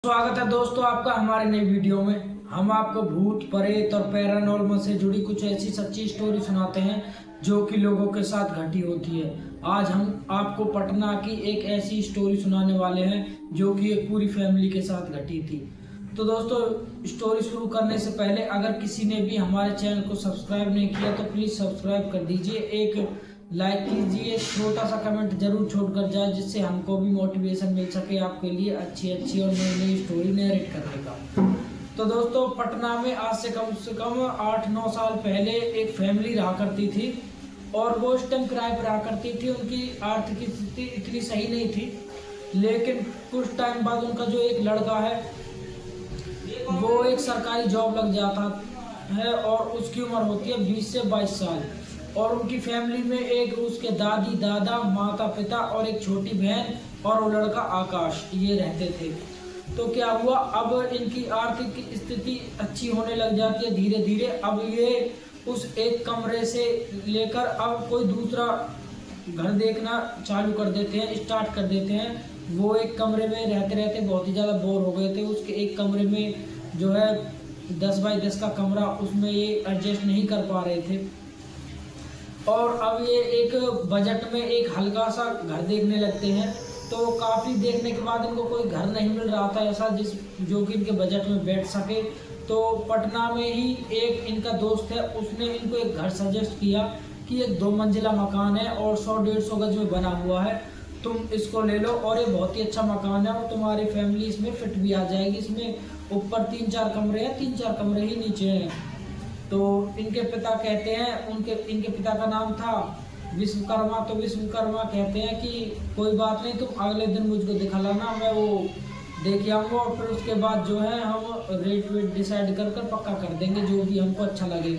स्वागत है दोस्तों आपका हमारे नई वीडियो में। हम आपको भूत प्रेत और पैरानॉर्मल से जुड़ी कुछ ऐसी सच्ची स्टोरी सुनाते हैं जो कि लोगों के साथ घटी होती है। आज हम आपको पटना की एक ऐसी स्टोरी सुनाने वाले हैं जो कि एक पूरी फैमिली के साथ घटी थी। तो दोस्तों स्टोरी शुरू करने से पहले अगर किसी ने भी हमारे चैनल को सब्सक्राइब नहीं किया तो प्लीज़ सब्सक्राइब कर दीजिए, एक लाइक कीजिए, छोटा सा कमेंट जरूर छोड़कर जाए जिससे हमको भी मोटिवेशन मिल सके आपके लिए अच्छी अच्छी और नई नई स्टोरी नरेट करने का। तो दोस्तों पटना में आज से कम 8-9 साल पहले एक फैमिली रहा करती थी और वो उस टाइम किराए पर रहा करती थी। उनकी आर्थिक स्थिति इतनी सही नहीं थी, लेकिन कुछ टाइम बाद उनका जो एक लड़का है वो एक सरकारी जॉब लग जाता है और उसकी उम्र होती है 20 से 22 साल। और उनकी फैमिली में एक उसके दादी दादा माता पिता और एक छोटी बहन और वो लड़का आकाश ये रहते थे। तो क्या हुआ, अब इनकी आर्थिक स्थिति अच्छी होने लग जाती है धीरे धीरे। अब ये उस एक कमरे से लेकर अब कोई दूसरा घर देखना चालू कर देते हैं, स्टार्ट कर देते हैं। वो एक कमरे में रहते रहते बहुत ही ज़्यादा बोर हो गए थे। उसके एक कमरे में जो है 10 बाई 10 का कमरा, उसमें ये एडजस्ट नहीं कर पा रहे थे। और अब ये एक बजट में एक हल्का सा घर देखने लगते हैं। तो काफ़ी देखने के बाद इनको कोई घर नहीं मिल रहा था ऐसा जो कि इनके बजट में बैठ सके। तो पटना में ही एक इनका दोस्त है, उसने इनको एक घर सजेस्ट किया कि एक 2 मंजिला मकान है और 100-150 गज में बना हुआ है, तुम इसको ले लो और ये बहुत ही अच्छा मकान है और तुम्हारी फैमिली इसमें फिट भी आ जाएगी। इसमें ऊपर 3-4 कमरे हैं, 3-4 कमरे ही नीचे हैं। तो इनके पिता कहते हैं, इनके पिता का नाम था विश्वकर्मा। तो विश्वकर्मा कहते हैं कि कोई बात नहीं, तुम अगले दिन मुझको दिखा लाना, मैं वो देख आऊँगा और फिर उसके बाद जो है हम रेट वेट डिसाइड कर पक्का कर देंगे जो भी हमको अच्छा लगे।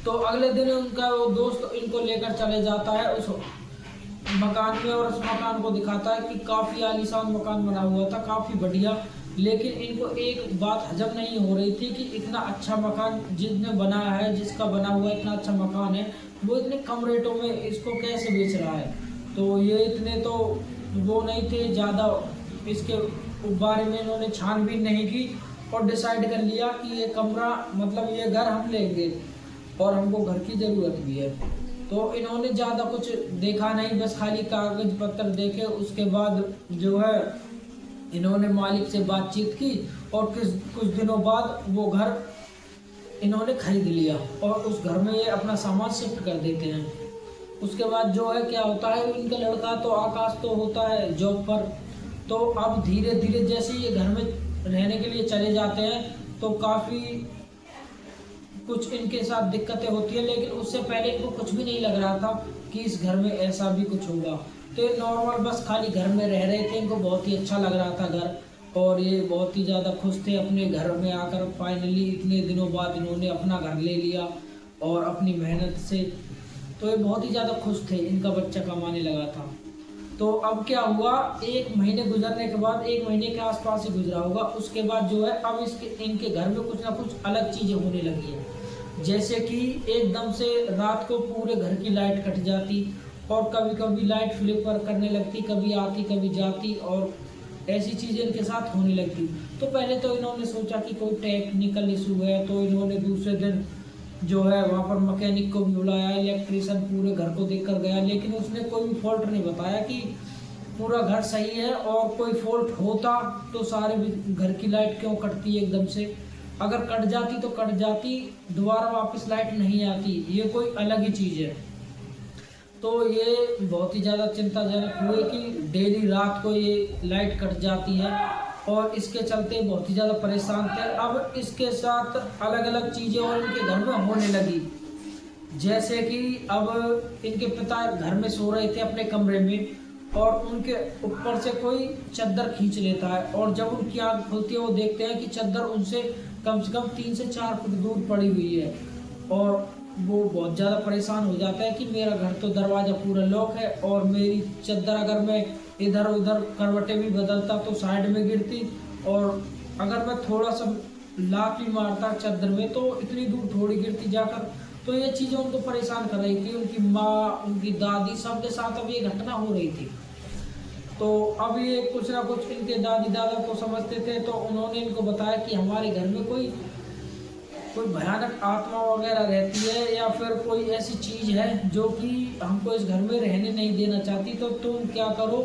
तो अगले दिन उनका वो दोस्त इनको लेकर चले जाता है उस मकान में और उस मकान को दिखाता है कि काफ़ी आलीशान मकान बना हुआ था, काफ़ी बढ़िया। लेकिन इनको एक बात हजम नहीं हो रही थी कि इतना अच्छा मकान जिसने बनाया है, जिसका बना हुआ इतना अच्छा मकान है, वो इतने कम रेटों में इसको कैसे बेच रहा है। तो ये इतने तो वो नहीं थे ज़्यादा, इसके बारे में इन्होंने छानबीन नहीं की और डिसाइड कर लिया कि ये कमरा मतलब ये घर हम लेंगे और हमको घर की ज़रूरत भी है। तो इन्होंने ज़्यादा कुछ देखा नहीं, बस खाली कागज पत्र देखे। उसके बाद जो है इन्होंने मालिक से बातचीत की और कुछ दिनों बाद वो घर इन्होंने खरीद लिया और उस घर में ये अपना सामान शिफ्ट कर देते हैं। उसके बाद जो है क्या होता है, इनका लड़का तो आकाश तो होता है जॉब पर। तो अब धीरे धीरे जैसे ये घर में रहने के लिए चले जाते हैं तो काफ़ी कुछ इनके साथ दिक्कतें होती है, लेकिन उससे पहले इनको कुछ भी नहीं लग रहा था कि इस घर में ऐसा भी कुछ होगा। तो ये नॉर्मल बस खाली घर में रह रहे थे, इनको बहुत ही अच्छा लग रहा था घर और ये बहुत ही ज़्यादा खुश थे अपने घर में आकर। फाइनली इतने दिनों बाद इन्होंने अपना घर ले लिया और अपनी मेहनत से। तो ये बहुत ही ज़्यादा खुश थे, इनका बच्चा कमाने लगा था। तो अब क्या हुआ, 1 महीने गुजरने के बाद, 1 महीने के आसपास ही गुजरा होगा, उसके बाद जो है अब इनके घर में कुछ ना कुछ अलग चीज़ें होने लगी हैं। जैसे कि एकदम से रात को पूरे घर की लाइट कट जाती और कभी कभी लाइट फ्लिपर करने लगती, कभी आती कभी जाती और ऐसी चीज़ें इनके साथ होने लगती। तो पहले तो इन्होंने सोचा कि कोई टेक्निकल इशू है, तो इन्होंने दूसरे दिन जो है वहाँ पर मैकेनिक को भी बुलाया, इलेक्ट्रीशियन पूरे घर को देख कर गया, लेकिन उसने कोई भी फॉल्ट नहीं बताया कि पूरा घर सही है। और कोई फॉल्ट होता तो सारे घर की लाइट क्यों कटती है एकदम से, अगर कट जाती तो कट जाती, दोबारा वापस लाइट नहीं आती, ये कोई अलग ही चीज़ है। तो ये बहुत ही ज़्यादा चिंताजनक हुए कि डेली रात को ये लाइट कट जाती है और इसके चलते बहुत ही ज़्यादा परेशान थे। अब इसके साथ अलग अलग चीज़ें और इनके घर में होने लगी, जैसे कि अब इनके पिता घर में सो रहे थे अपने कमरे में और उनके ऊपर से कोई चद्दर खींच लेता है और जब उनकी आँख खुलती है वो देखते हैं कि चद्दर उनसे कम से कम 3 से 4 फुट दूर पड़ी हुई है। और वो बहुत ज़्यादा परेशान हो जाता है कि मेरा घर तो दरवाज़ा पूरा लॉक है और मेरी चद्दर अगर मैं इधर उधर करवटें भी बदलता तो साइड में गिरती, और अगर मैं थोड़ा सा लात भी मारता चद्दर में तो इतनी दूर थोड़ी गिरती जाकर। तो ये चीज़ें उनको परेशान कर रही थी, उनकी माँ उनकी दादी सबके साथ अब ये घटना हो रही थी। तो अब ये कुछ ना कुछ इनके दादी दादा को समझते थे, तो उन्होंने इनको बताया कि हमारे घर में कोई कोई भयानक आत्मा वगैरह रहती है या फिर कोई ऐसी चीज़ है जो कि हमको इस घर में रहने नहीं देना चाहती। तो तुम क्या करो,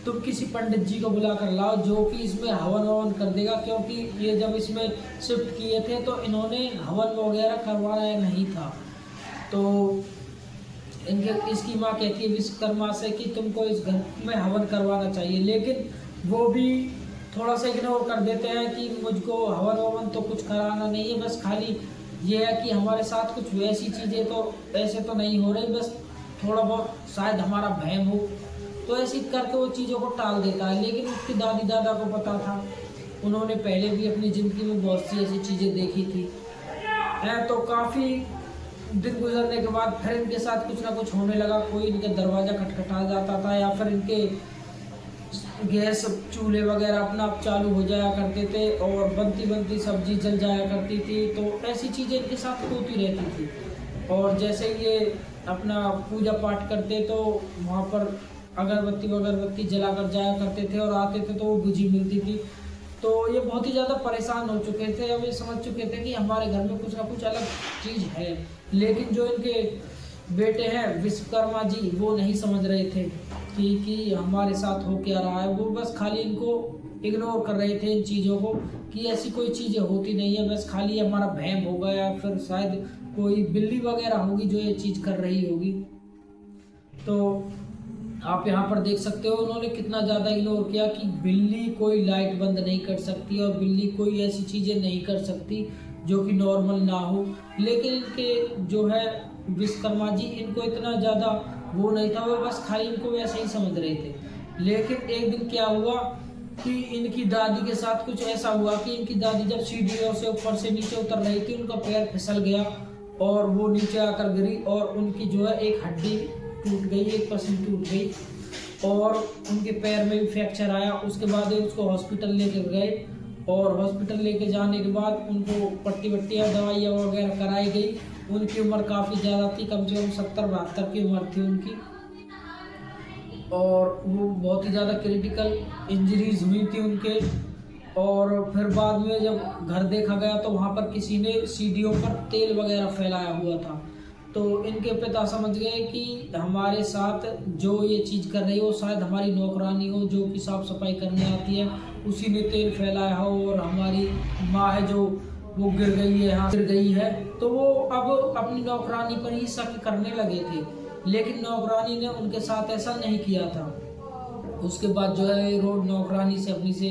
तुम किसी पंडित जी को बुला कर लाओ जो कि इसमें हवन ववन कर देगा, क्योंकि ये जब इसमें शिफ्ट किए थे तो इन्होंने हवन वगैरह करवाया नहीं था। तो इनके इसकी माँ कहती है विश्वकर्मा से कि तुमको इस घर में हवन करवाना चाहिए, लेकिन वो भी थोड़ा सा इग्नोर कर देते हैं कि मुझको हवन ववन तो कुछ कराना नहीं है, बस खाली ये है कि हमारे साथ कुछ वैसी चीज़ें तो ऐसे तो नहीं हो रही, बस थोड़ा बहुत शायद हमारा वहम हो, तो ऐसी करके वो चीज़ों को टाल देता है। लेकिन उसकी दादी दादा को पता था, उन्होंने पहले भी अपनी ज़िंदगी में बहुत सी ऐसी चीज़ें देखी थी हैं। तो काफ़ी दिन गुजरने के बाद फिर इनके साथ कुछ ना कुछ होने लगा। कोई इनके दरवाज़ा खटखटा जाता था या फिर इनके गैस चूल्हे वगैरह अपना आप चालू हो जाया करते थे और बनती बनती सब्जी जल जाया करती थी। तो ऐसी चीज़ें इनके साथ होती रहती थी। और जैसे ये अपना पूजा पाठ करते तो वहाँ पर अगरबत्ती वगरबत्ती जला कर जाया करते थे और आते थे तो वो बुझी मिलती थी। तो ये बहुत ही ज़्यादा परेशान हो चुके थे। अब ये समझ चुके थे कि हमारे घर में कुछ ना कुछ अलग चीज़ है, लेकिन जो इनके बेटे हैं विश्वकर्मा जी वो नहीं समझ रहे थे कि हमारे साथ हो क्या रहा है। वो बस खाली इनको इग्नोर कर रहे थे इन चीज़ों को कि ऐसी कोई चीज़ें होती नहीं है, बस खाली हमारा वहम होगा या फिर शायद कोई बिल्ली वगैरह होगी जो ये चीज़ कर रही होगी। तो आप यहाँ पर देख सकते हो उन्होंने कितना ज़्यादा इग्नोर किया कि बिल्ली कोई लाइट बंद नहीं कर सकती और बिल्ली कोई ऐसी चीज़ें नहीं कर सकती जो कि नॉर्मल ना हो। लेकिन इनके जो है विश्वकर्मा जी इनको इतना ज़्यादा वो नहीं था, वो बस खाली इनको वैसे ही समझ रहे थे। लेकिन एक दिन क्या हुआ कि इनकी दादी के साथ कुछ ऐसा हुआ कि इनकी दादी जब सीढ़ियों से ऊपर से नीचे उतर रही थी, उनका पैर फिसल गया और वो नीचे आकर गिरी और उनकी जो है एक हड्डी टूट गई, एक परसेंट टूट गई और उनके पैर में भी फ्रैक्चर आया। उसके बाद उसको हॉस्पिटल लेके गए और हॉस्पिटल लेके जाने के बाद उनको पट्टी वट्टियाँ दवाइयाँ वगैरह कराई गई। उनकी उम्र काफ़ी ज़्यादा थी, कम से कम 70-72 की उम्र थी उनकी और वो बहुत ही ज़्यादा क्रिटिकल इंजरीज हुई थी उनके। और फिर बाद में जब घर देखा गया तो वहाँ पर किसी ने सीढ़ियों पर तेल वगैरह फैलाया हुआ था। तो इनके पिता समझ गए कि हमारे साथ जो ये चीज़ कर रही हो शायद हमारी नौकरानी हो जो कि साफ़ सफाई करने आती है, उसी ने तेल फैलाया हो और हमारी माँ है जो वो गिर गई है, यहाँ गिर गई है। तो वो अब अपनी नौकरानी पर ही शक करने लगे थे, लेकिन नौकरानी ने उनके साथ ऐसा नहीं किया था। उसके बाद जो है रोड नौकरानी से अपनी से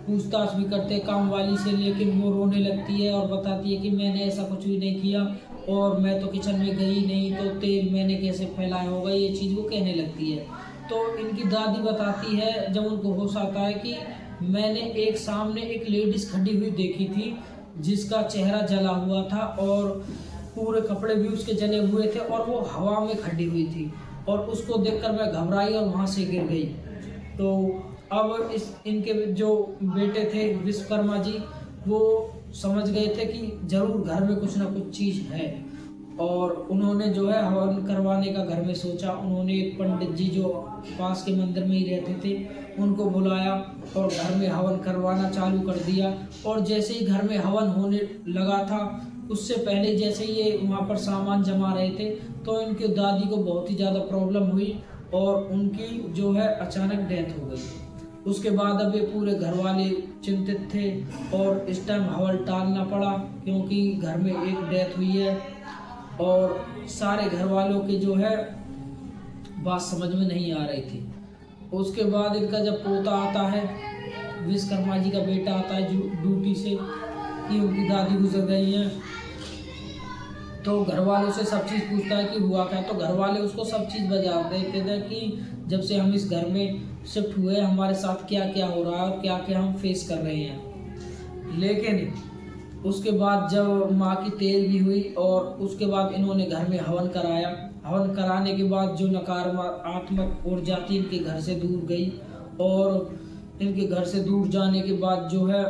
पूछताछ भी करते काम वाली से, लेकिन वो रोने लगती है और बताती है कि मैंने ऐसा कुछ भी नहीं किया और मैं तो किचन में गई नहीं, तो तेल मैंने कैसे फैलाया होगा, ये चीज़ वो कहने लगती है। तो इनकी दादी बताती है जब उनको होश आता है कि मैंने एक सामने एक लेडीज़ खड़ी हुई देखी थी जिसका चेहरा जला हुआ था और पूरे कपड़े भी उसके जले हुए थे और वो हवा में खड़ी हुई थी और उसको देखकर मैं घबराई और वहाँ से गिर गई। तो अब इनके जो बेटे थे विश्वकर्मा जी वो समझ गए थे कि जरूर घर में कुछ ना कुछ चीज़ है और उन्होंने जो है हवन करवाने का घर में सोचा। उन्होंने एक पंडित जी जो पास के मंदिर में ही रहते थे उनको बुलाया और घर में हवन करवाना चालू कर दिया। और जैसे ही घर में हवन होने लगा था उससे पहले जैसे ये वहाँ पर सामान जमा रहे थे तो इनकी दादी को बहुत ही ज़्यादा प्रॉब्लम हुई और उनकी जो है अचानक डेथ हो गई। उसके बाद अब ये पूरे घर वाले चिंतित थे और इस टाइम हवन टालना पड़ा क्योंकि घर में एक डेथ हुई है और सारे घर वालों के जो है बात समझ में नहीं आ रही थी। उसके बाद इनका जब पोता आता है, विश्वकर्मा जी का बेटा आता है ड्यूटी से कि उनकी दादी गुजर गई हैं, तो घर वालों से सब चीज़ पूछता है कि हुआ क्या। तो घर वाले उसको सब चीज़ बता देते थे कि जब से हम इस घर में शिफ्ट हुए हमारे साथ क्या क्या हो रहा है और क्या क्या हम फेस कर रहे हैं। लेकिन उसके बाद जब माँ की तेल भी हुई और उसके बाद इन्होंने घर में हवन कराया। हवन कराने के बाद जो नकारात्मक ऊर्जा थी इनके घर से दूर गई और इनके घर से दूर जाने के बाद जो है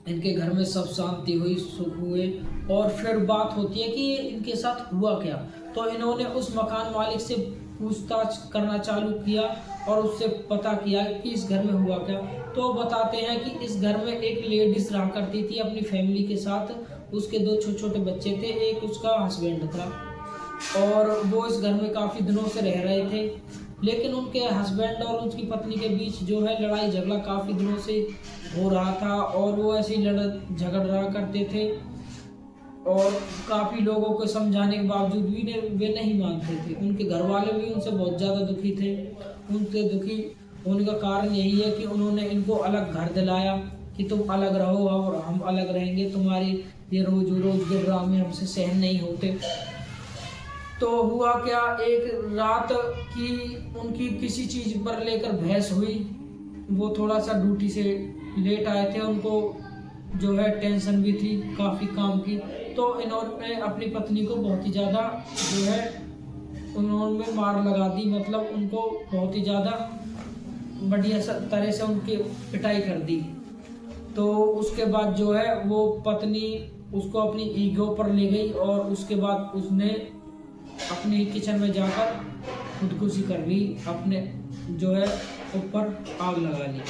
इनके घर में सब शांति हुई, सुख हुए। और फिर बात होती है कि इनके साथ हुआ क्या। तो इन्होंने उस मकान मालिक से पूछताछ करना चालू किया और उससे पता किया कि इस घर में हुआ क्या। तो बताते हैं कि इस घर में एक लेडीज रहा करती थी अपनी फैमिली के साथ। उसके 2 छोटे छोटे बच्चे थे, एक उसका हस्बैंड था और वो इस घर में काफ़ी दिनों से रह रहे थे। लेकिन उनके हस्बैंड और उसकी पत्नी के बीच जो है लड़ाई झगड़ा काफ़ी दिनों से हो रहा था और वो ऐसे ही झगड़ रहा करते थे और काफ़ी लोगों को समझाने के बावजूद भी वे नहीं मानते थे। उनके घर वाले भी उनसे बहुत ज़्यादा दुखी थे। उनके दुखी होने का कारण यही है कि उन्होंने इनको अलग घर दिलाया कि तुम अलग रहो और हम अलग रहेंगे, तुम्हारी ये रोज रोज के ड्रामे हमसे सहन नहीं होते। तो हुआ क्या, एक रात की उनकी किसी चीज़ पर लेकर बहस हुई। वो थोड़ा सा ड्यूटी से लेट आए थे, उनको जो है टेंशन भी थी काफ़ी काम की। तो इन्होंने अपनी पत्नी को बहुत ही ज़्यादा जो है उन्होंने मार लगा दी, मतलब उनको बहुत ही ज़्यादा बढ़िया तरह से उनकी पिटाई कर दी। तो उसके बाद जो है वो पत्नी उसको अपनी ईगो पर ले गई और उसके बाद उसने अपने किचन में जाकर खुदकुशी कर ली, अपने जो है ऊपर आग लगा ली।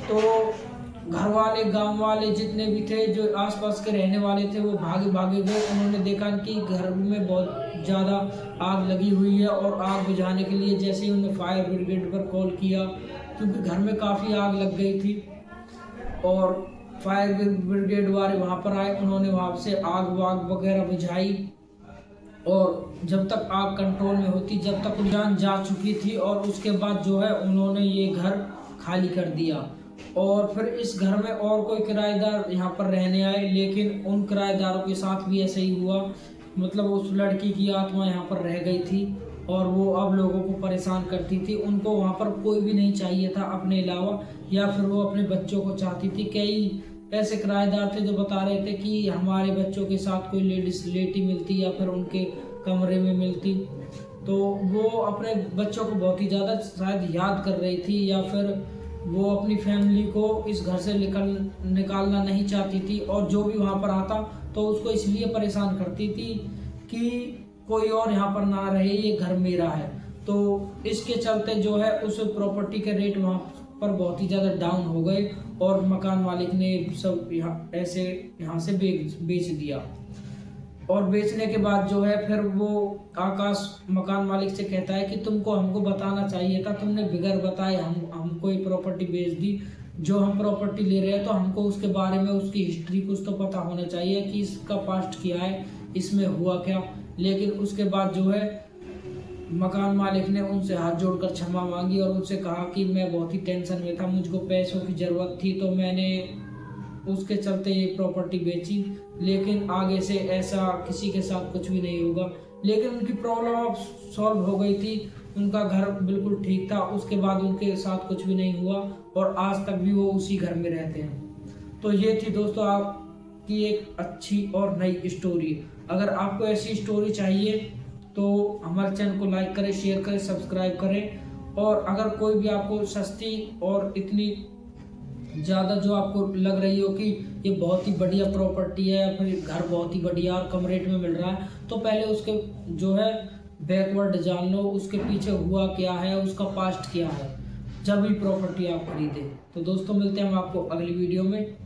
तो घर वाले गांव वाले जितने भी थे जो आसपास के रहने वाले थे वो भागे भागे गए। उन्होंने देखा कि घर में बहुत ज़्यादा आग लगी हुई है और आग बुझाने के लिए जैसे ही उन्होंने फायर ब्रिगेड पर कॉल किया, क्योंकि घर में काफ़ी आग लग गई थी और फायर ब्रिगेड वाले वहाँ पर आए। उन्होंने वहाँ से आग वाग वगैरह बुझाई और जब तक आग कंट्रोल में होती, जब तक जान जा चुकी थी और उसके बाद जो है उन्होंने ये घर खाली कर दिया। और फिर इस घर में और कोई किराएदार यहाँ पर रहने आए, लेकिन उन किराएदारों के साथ भी ऐसे ही हुआ। मतलब उस लड़की की आत्मा यहाँ पर रह गई थी और वो अब लोगों को परेशान करती थी। उनको वहाँ पर कोई भी नहीं चाहिए था अपने अलावा, या फिर वो अपने बच्चों को चाहती थी। कई ऐसे किराएदार थे जो बता रहे थे कि हमारे बच्चों के साथ कोई लेडीज लेटी मिलती या फिर उनके कमरे में मिलती तो वो अपने बच्चों को बहुत ही ज़्यादा शायद याद कर रही थी, या फिर वो अपनी फैमिली को इस घर से निकालना नहीं चाहती थी। और जो भी वहाँ पर आता तो उसको इसलिए परेशान करती थी कि कोई और यहाँ पर ना रहे, ये घर मेरा है। तो इसके चलते जो है उस प्रॉपर्टी के रेट वहाँ पर बहुत ही ज़्यादा डाउन हो गए और मकान मालिक ने सब यहाँ से बेच दिया। और बेचने के बाद जो है फिर वो आकाश मकान मालिक से कहता है कि तुमको हमको बताना चाहिए था, तुमने बिगर बताए हमको ये प्रॉपर्टी बेच दी। जो हम प्रॉपर्टी ले रहे हैं तो हमको उसके बारे में उसकी हिस्ट्री कुछ तो पता होना चाहिए कि इसका पास्ट क्या है, इसमें हुआ क्या। लेकिन उसके बाद जो है मकान मालिक ने उनसे हाथ जोड़कर क्षमा मांगी और उनसे कहा कि मैं बहुत ही टेंशन में था, मुझको पैसों की ज़रूरत थी तो मैंने उसके चलते ये प्रॉपर्टी बेची, लेकिन आगे से ऐसा किसी के साथ कुछ भी नहीं होगा। लेकिन उनकी प्रॉब्लम अब सॉल्व हो गई थी, उनका घर बिल्कुल ठीक था। उसके बाद उनके साथ कुछ भी नहीं हुआ और आज तक भी वो उसी घर में रहते हैं। तो ये थी दोस्तों आपकी एक अच्छी और नई स्टोरी। अगर आपको ऐसी स्टोरी चाहिए तो हमारे चैनल को लाइक करें, शेयर करें, सब्सक्राइब करें। और अगर कोई भी आपको सस्ती और इतनी ज़्यादा जो आपको लग रही हो कि ये बहुत ही बढ़िया प्रॉपर्टी है या फिर घर बहुत ही बढ़िया और कम रेट में मिल रहा है, तो पहले उसके जो है बैकवर्ड जान लो, उसके पीछे हुआ क्या है, उसका पास्ट क्या है, जब भी प्रॉपर्टी आप खरीदें। तो दोस्तों मिलते हैं हम आपको अगली वीडियो में।